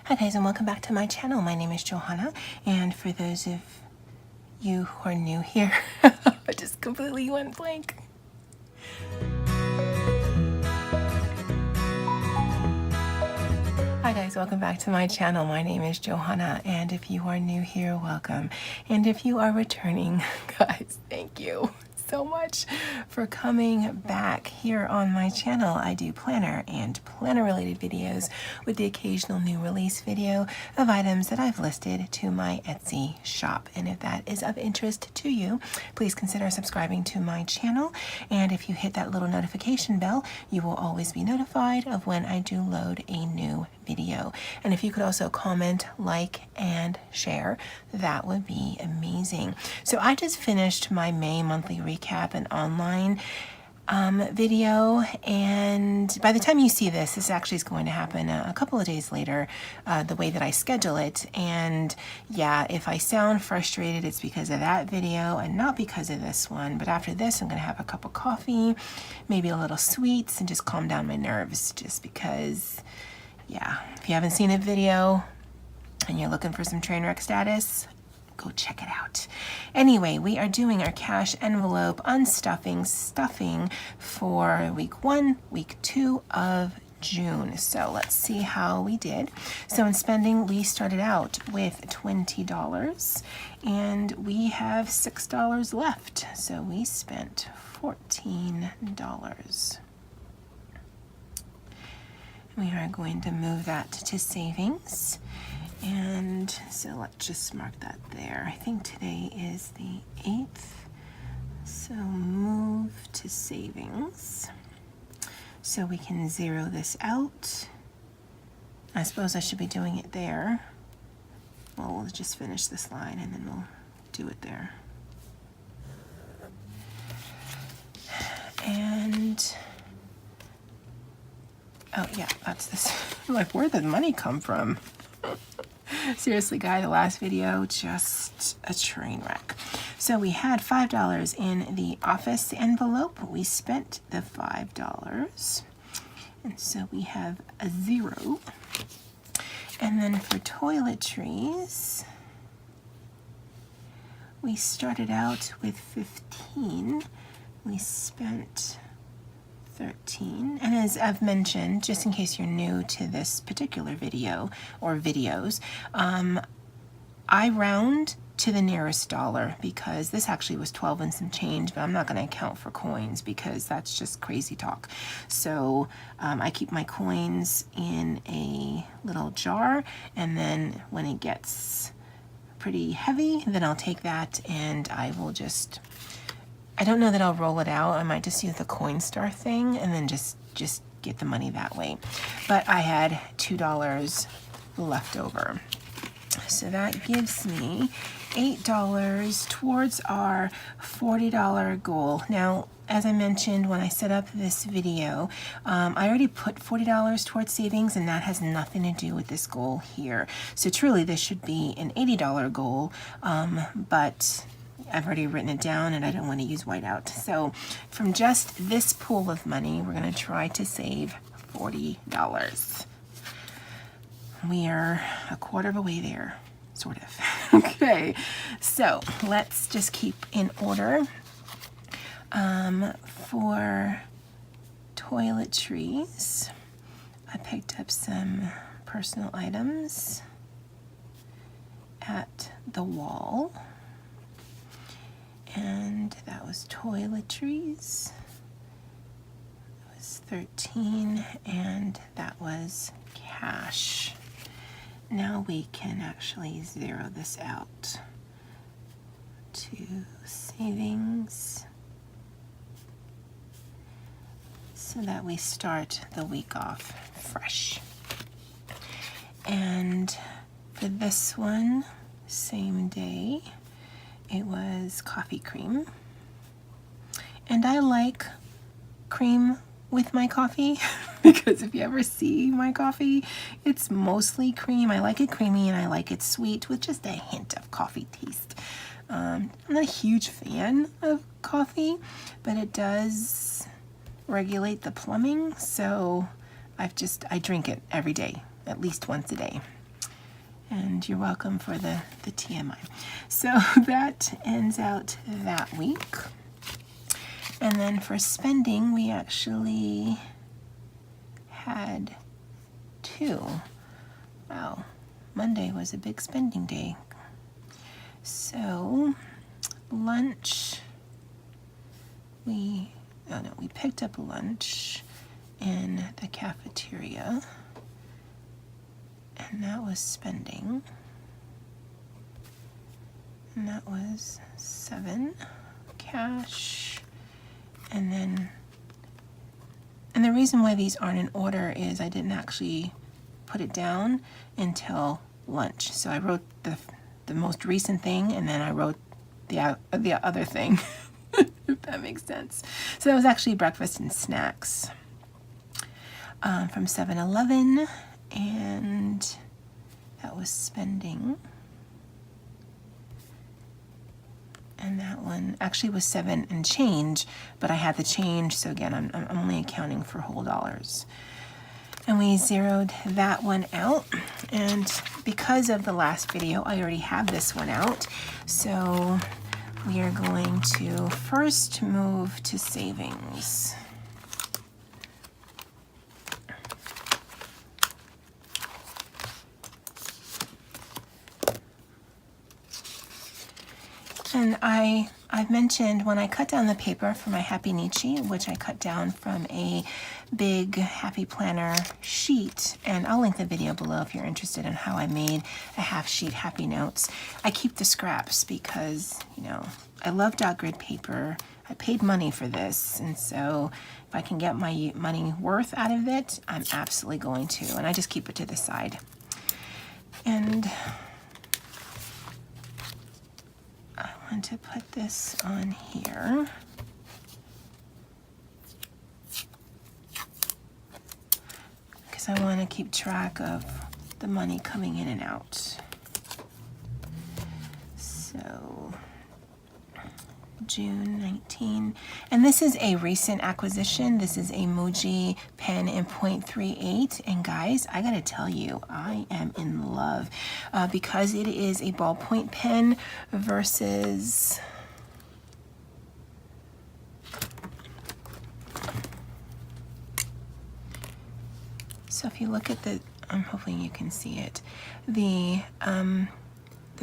Hi guys, and welcome back to my channel. My name is Johanna, and for those of you who are new here, I just completely went blank. Hi guys, welcome back to my channel. My name is Johanna, and if you are new here, welcome. And if you are returning, guys, thank you so much for coming back here on my channel. I do planner and planner related videos with the occasional new release video of items that I've listed to my Etsy shop. And if that is of interest to you, please consider subscribing to my channel. And if you hit that little notification bell, you will always be notified of when I do load a new video. And if you could also comment, like, and share, that would be amazing. So I just finished my May monthly recap and online video, and by the time you see this, this actually is going to happen a couple of days later, the way that I schedule it. And yeah, if I sound frustrated, it's because of that video and not because of this one. But after this, I'm going to have a cup of coffee, maybe a little sweets, and just calm down my nerves, just because, yeah, if you haven't seen a video and you're looking for some train wreck status, go check it out. Anyway, we are doing our cash envelope unstuffing stuffing for week 1, week 2 of June. So let's see how we did. So in spending, we started out with $20 and we have $6 left. So we spent $14. We are going to move that to savings. And so let's just mark that there. I think today is the 8th. So move to savings. So we can zero this out. I suppose I should be doing it there. Well, we'll just finish this line and then we'll do it there. And oh yeah, that's this. Like, where'd the money come from? Seriously, guys, the last video, just a train wreck. So we had $5 in the office envelope. We spent the $5. And so we have a 0. And then for toiletries, we started out with 15. We spent 13. And as I've mentioned, just in case you're new to this particular video or videos, I round to the nearest dollar because this actually was 12 and some change, but I'm not going to account for coins because that's just crazy talk. So I keep my coins in a little jar, and then when it gets pretty heavy, then I'll take that and I will just, I don't know that I'll roll it out. I might just use the Coinstar thing and then just get the money that way. But I had $2 left over. So that gives me $8 towards our $40 goal. Now, as I mentioned when I set up this video, I already put $40 towards savings, and that has nothing to do with this goal here. So truly, this should be an $80 goal, but I've already written it down and I don't want to use whiteout. So from just this pool of money, we're going to try to save $40. We are a quarter of a way there, sort of. Okay, so let's just keep in order. For toiletries, I picked up some personal items at the wall. And that was toiletries. That was 13, and that was cash. Now we can actually zero this out to savings so that we start the week off fresh. And for this one, same day, it was coffee cream. And I like cream with my coffee because if you ever see my coffee, it's mostly cream. I like it creamy and I like it sweet with just a hint of coffee taste. I'm not a huge fan of coffee, but it does regulate the plumbing, so I drink it every day, at least once a day. And you're welcome for the TMI. So that ends out that week. And then for spending, we actually had 2. Wow, Monday was a big spending day. So lunch, we picked up lunch in the cafeteria, and that was spending, and that was 7 cash. And the reason why these aren't in order is I didn't actually put it down until lunch. So I wrote the most recent thing, and then I wrote the other thing, if that makes sense. So that was actually breakfast and snacks from 7-Eleven, and that was spending. And that one actually was 7 and change, but I had the change, so again, I'm only accounting for whole dollars. And we zeroed that one out, and because of the last video, I already have this one out, so we are going to first move to savings. And I've mentioned when I cut down the paper for my Happy Nietzsche, which I cut down from a big Happy Planner sheet, and I'll link the video below if you're interested in how I made a half sheet Happy Notes. I keep the scraps because, you know, I love dot grid paper. I paid money for this, and so if I can get my money worth out of it, I'm absolutely going to, and I just keep it to the side. And I want to put this on here. Because I want to keep track of the money coming in and out. So June 19, and this is a recent acquisition. This is a Muji pen in 0.38, and guys, I gotta tell you, I am in love because it is a ballpoint pen versus so if you look at the, I'm hoping you can see it, the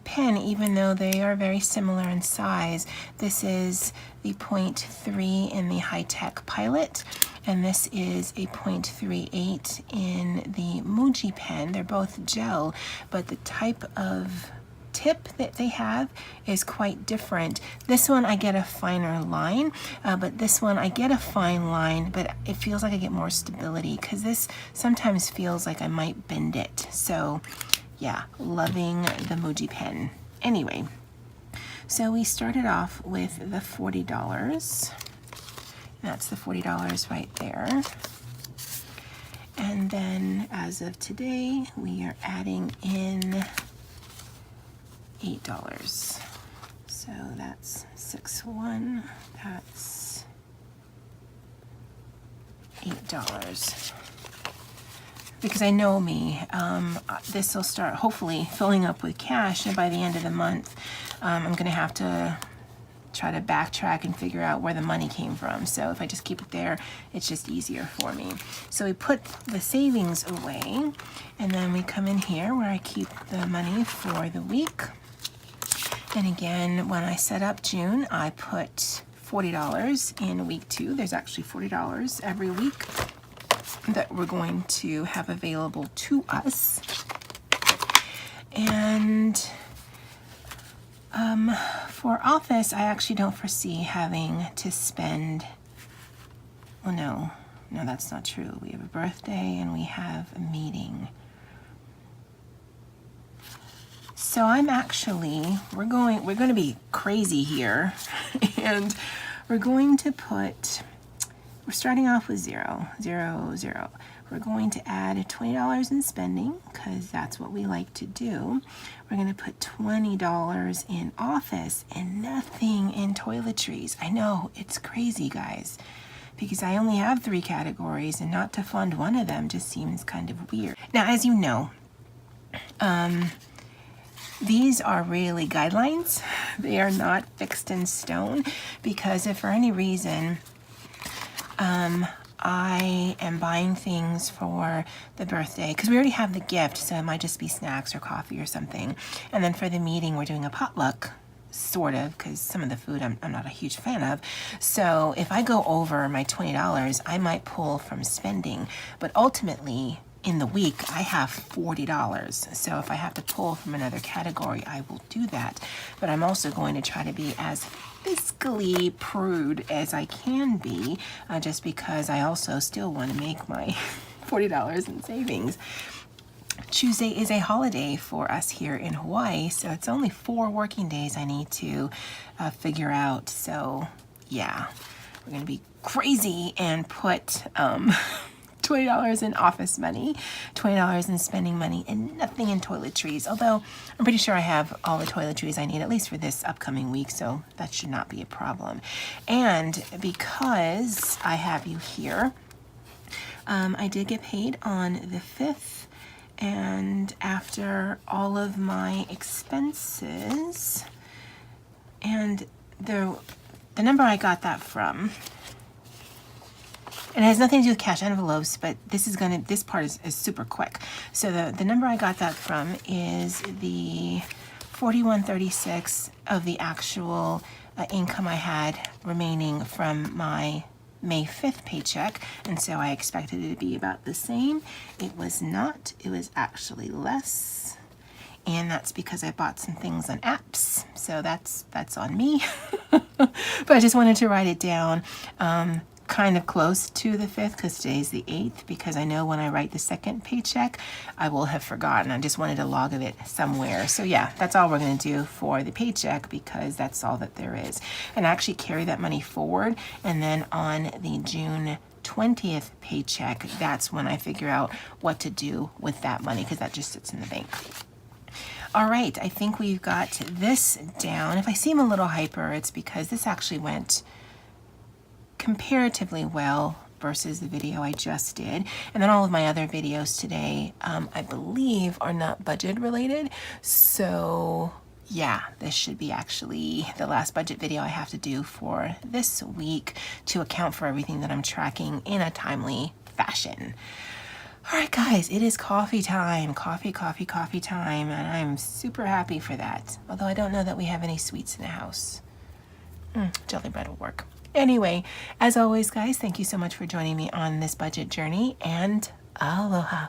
pen, even though they are very similar in size, this is the 0.3 in the high-tech Pilot, and this is a 0.38 in the Muji pen. They're both gel, but the type of tip that they have is quite different. This one I get a finer line, but this one I get a fine line, but it feels like I get more stability because this sometimes feels like I might bend it. So yeah, loving the Muji pen. Anyway, so we started off with the $40. That's the $40 right there. And then as of today, we are adding in $8. So that's 6-1, that's $8. Because I know me, this will start hopefully filling up with cash, and by the end of the month, I'm gonna have to try to backtrack and figure out where the money came from. So if I just keep it there, it's just easier for me. So we put the savings away, and then we come in here where I keep the money for the week. And again, when I set up June, I put $40 in week 2. There's actually $40 every week that we're going to have available to us. And for office, I actually don't foresee having to spend, well, no, that's not true. We have a birthday and we have a meeting. So I'm actually, we're going to be crazy here, and we're going to put, we're starting off with 0, 0, 0. We're going to add $20 in spending because that's what we like to do. We're going to put $20 in office and nothing in toiletries. I know, it's crazy, guys, because I only have 3 categories, and not to fund one of them just seems kind of weird. Now, as you know, these are really guidelines. They are not fixed in stone, because if for any reason I am buying things for the birthday, because we already have the gift, so it might just be snacks or coffee or something. And then for the meeting, we're doing a potluck, sort of, because some of the food I'm not a huge fan of. So if I go over my $20, I might pull from spending. But ultimately, in the week, I have $40. So if I have to pull from another category, I will do that. But I'm also going to try to be as fiscally prude as I can be, just because I also still want to make my $40 in savings. Tuesday is a holiday for us here in Hawaii, so it's only 4 working days I need to figure out. So yeah, we're gonna be crazy and put $20 in office money, $20 in spending money, and nothing in toiletries. Although I'm pretty sure I have all the toiletries I need, at least for this upcoming week, so that should not be a problem. And because I have you here, I did get paid on the 5th. And after all of my expenses, and the number I got that from, and it has nothing to do with cash envelopes, but this part is super quick. So the number I got that from is the 4136 of the actual income I had remaining from my May 5th paycheck, and so I expected it to be about the same. It was not. It was actually less, and that's because I bought some things on apps, so that's on me. But I just wanted to write it down kind of close to the 5th, because today's the 8th, because I know when I write the second paycheck, I will have forgotten. I just wanted a log of it somewhere. So yeah, that's all we're going to do for the paycheck, because that's all that there is. And I actually carry that money forward, and then on the June 20th paycheck, that's when I figure out what to do with that money, because that just sits in the bank. All right, I think we've got this down. If I seem a little hyper, it's because this actually went comparatively well versus the video I just did. And then all of my other videos today, I believe, are not budget related. So yeah, this should be actually the last budget video I have to do for this week to account for everything that I'm tracking in a timely fashion. All right, guys, it is coffee time. Coffee time, and I'm super happy for that. Although I don't know that we have any sweets in the house. Jelly bread will work. Anyway, as always, guys, thank you so much for joining me on this budget journey, and aloha.